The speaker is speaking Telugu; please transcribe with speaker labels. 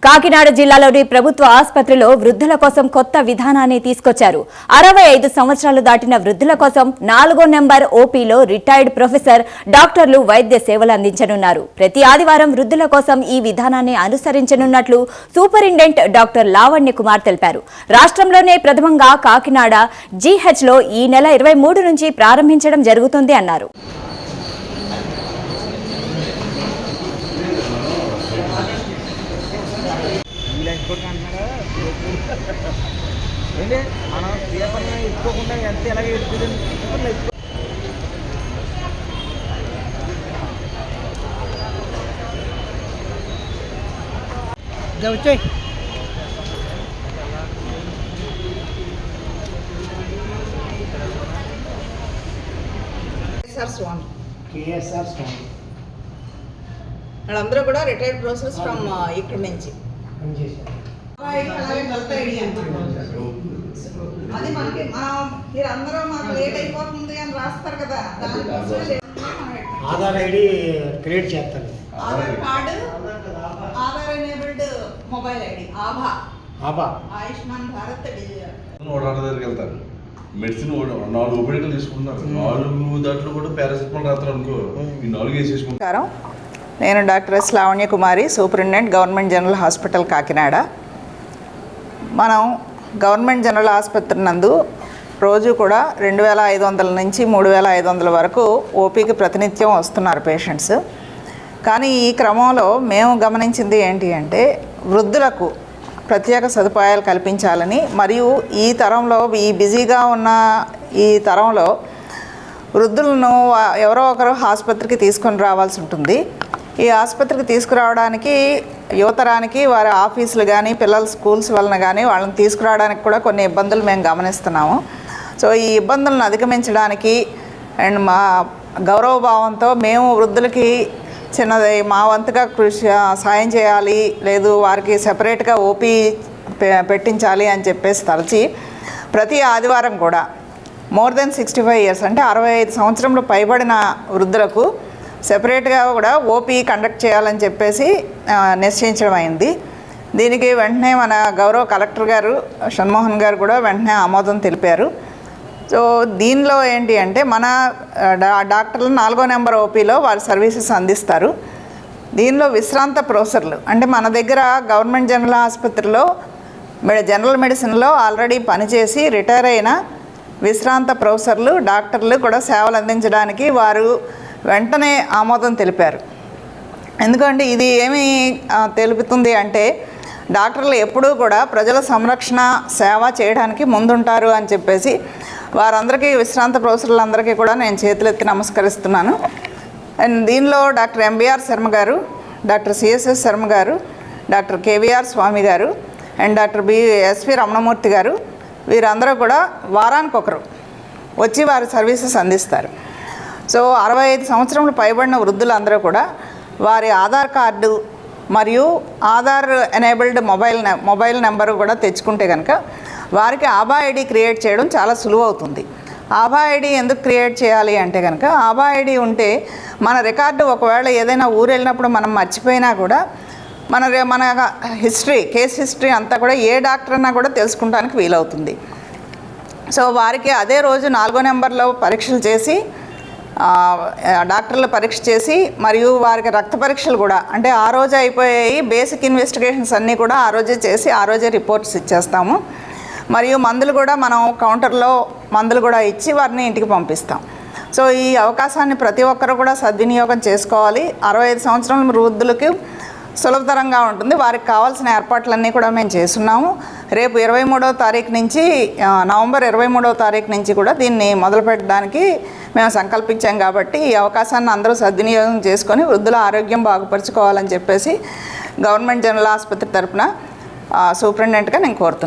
Speaker 1: కాకినాడ జిల్లాలోని ప్రభుత్వ ఆసుపత్రిలో వృద్ధుల కోసం కొత్త విధానాన్ని తీసుకొచ్చారు. 65 సంవత్సరాలు దాటిన వృద్ధుల కోసం 4వ నెంబర్ ఓపీలో రిటైర్డ్ ప్రొఫెసర్ డాక్టర్లు వైద్య సేవలు అందించనున్నారు. ప్రతి ఆదివారం వృద్ధుల కోసం ఈ విధానాన్ని అనుసరించనున్నట్లు సూపరింటెండెంట్ డాక్టర్ లావణ్య కుమార్ తెలిపారు. రాష్ట్రంలోనే ప్రథమంగా కాకినాడ జీహెచ్లో ఈ నెల 23 నుంచి ప్రారంభించడం జరుగుతుంది అన్నారు.
Speaker 2: మనం పేపర్ని ఇచ్చుకోకుండా ఎంత ఎలాగ ఎడుతుంది వచ్చాయి.
Speaker 3: కేఎస్ఆర్ స్వామి
Speaker 4: వాళ్ళందరూ కూడా రిటైర్డ్ ప్రొఫెసర్స్ ఫ్రమ్ ఇక్కడ నుంచి అది మనకి మీరందరూ మాకు లేట్ అయిపోతుంది అని రాస్తారు కదా, దానికోసం
Speaker 3: ఆధార్ ఐడి క్రియేట్ చేస్తారు.
Speaker 4: Aadhaar card, Aadhaar enabled mobile ID, ఆభా, ఆయుష్మాన్ భారత్
Speaker 5: దగ్గరికి వెళ్తారు. మెడిసిన్ 4 ఉపయోగాలు తీసుకుంటున్నారు. 4 దాంట్లో కూడా పారాసిటమాల్ రాస్తారు అనుకో, ఈ 4 వేసేసుకుంటారు.
Speaker 4: నేను doctor S Lavanya Kumari, superintendent government general hospital Kakinada. మనం గవర్నమెంట్ జనరల్ ఆసుపత్రి నందు రోజు కూడా 2500 నుంచి 3500 వరకు ఓపీకి ప్రతినిత్యం వస్తున్నారు పేషెంట్స్. కానీ ఈ క్రమంలో మేము గమనించింది ఏంటి అంటే, వృద్ధులకు ప్రత్యేక సదుపాయాలు కల్పించాలని, మరియు ఈ తరంలో ఈ బిజీగా ఉన్న ఈ తరంలో వృద్ధులను ఎవరో ఒకరు ఆసుపత్రికి తీసుకొని రావాల్సి ఉంటుంది. ఈ ఆసుపత్రికి తీసుకురావడానికి యువతరానికి వారి ఆఫీసులు కానీ పిల్లల స్కూల్స్ వలన కానీ వాళ్ళని తీసుకురావడానికి కూడా కొన్ని ఇబ్బందులు మేము గమనిస్తున్నాము. సో ఈ ఇబ్బందులను అధిగమించడానికి అండ్ మా గౌరవభావంతో మేము వృద్ధులకి చిన్నది మా వంతుగా సాయం చేయాలి, లేదు వారికి సెపరేట్గా ఓపీ పెట్టించాలి అని చెప్పేసి తలచి ప్రతి ఆదివారం కూడా మోర్ దెన్ 65 ఇయర్స్ అంటే 65 సంవత్సరంలో పైబడిన వృద్ధులకు సెపరేట్గా కూడా ఓపీ కండక్ట్ చేయాలని చెప్పేసి నిశ్చయించడం అయింది. దీనికి వెంటనే మన గౌరవ కలెక్టర్ గారు షణ్మోహన్ గారు కూడా వెంటనే ఆమోదం తెలిపారు. సో దీనిలో ఏంటి అంటే, మన డాక్టర్లు 4వ నెంబర్ ఓపీలో వారి సర్వీసెస్ అందిస్తారు. దీనిలో విశ్రాంత ప్రొఫెసర్లు అంటే మన దగ్గర గవర్నమెంట్ జనరల్ ఆసుపత్రిలో జనరల్ మెడిసిన్లో ఆల్రెడీ పనిచేసి రిటైర్ అయిన విశ్రాంత ప్రొఫెసర్లు డాక్టర్లు కూడా సేవలు అందించడానికి వారు వెంటనే ఆమోదం తెలిపారు. ఎందుకంటే ఇది ఏమి తెలుపుతుంది అంటే, డాక్టర్లు ఎప్పుడూ కూడా ప్రజల సంరక్షణ సేవ చేయడానికి ముందుంటారు అని చెప్పేసి వారందరికీ, విశ్రాంత ప్రొఫెసర్లందరికీ కూడా నేను చేతులెత్తి నమస్కరిస్తున్నాను. అండ్ దీనిలో డాక్టర్ ఎంబీఆర్ శర్మ గారు, డాక్టర్ సిఎస్ఎస్ శర్మ గారు, డాక్టర్ కేవీఆర్ స్వామి గారు అండ్ డాక్టర్ ఎస్వి రమణమూర్తి గారు, వీరందరూ కూడా వారానికి ఒకరు వచ్చి వారి సర్వీసెస్ అందిస్తారు. సో 65 సంవత్సరములు పైబడిన వృద్ధులందరూ కూడా వారి ఆధార్ కార్డు మరియు ఆధార్ ఎనేబుల్డ్ మొబైల్ నెంబరు కూడా తెచ్చుకుంటే కనుక వారికి ఆభా ఐడి క్రియేట్ చేయడం చాలా సులువు అవుతుంది. ఆభా ఐడి ఎందుకు క్రియేట్ చేయాలి అంటే కనుక, ఆభా ఐడి ఉంటే మన రికార్డు ఒకవేళ ఏదైనా ఊరు వెళ్ళినప్పుడు మనం మర్చిపోయినా కూడా మన హిస్టరీ, కేస్ హిస్టరీ అంతా కూడా ఏ డాక్టర్ అన్నా కూడా తెలుసుకుంటానికి వీలవుతుంది. సో వారికి అదే రోజు 4వ నెంబర్లో పరీక్షలు చేసి, డాక్టర్లు పరీక్ష చేసి, మరియు వారికి రక్త పరీక్షలు కూడా అంటే ఆ రోజే అయిపోయాయి. బేసిక్ ఇన్వెస్టిగేషన్స్ అన్నీ కూడా ఆ రోజే చేసి ఆ రోజే రిపోర్ట్స్ ఇచ్చేస్తాము. మరియు మందులు కూడా మనం కౌంటర్లో మందులు కూడా ఇచ్చి వారిని ఇంటికి పంపిస్తాం. సో ఈ అవకాశాన్ని ప్రతి ఒక్కరు కూడా సద్వినియోగం చేసుకోవాలి. 65 సంవత్సరాల వృద్ధులకి సులభతరంగా ఉంటుంది. వారికి కావాల్సిన ఏర్పాట్లన్నీ కూడా మేము చేస్తున్నాము. రేపు 23వ తారీఖు నుంచి, నవంబర్ 23వ తారీఖు నుంచి కూడా దీన్ని మొదలు పెట్టడానికి మేము సంకల్పించాం. కాబట్టి ఈ అవకాశాన్ని అందరూ సద్వినియోగం చేసుకొని వృద్ధుల ఆరోగ్యం బాగుపరుచుకోవాలని చెప్పేసి గవర్నమెంట్ జనరల్ ఆసుపత్రి తరఫున సూపరింటెండెంట్గా నేను కోరుతున్నాను.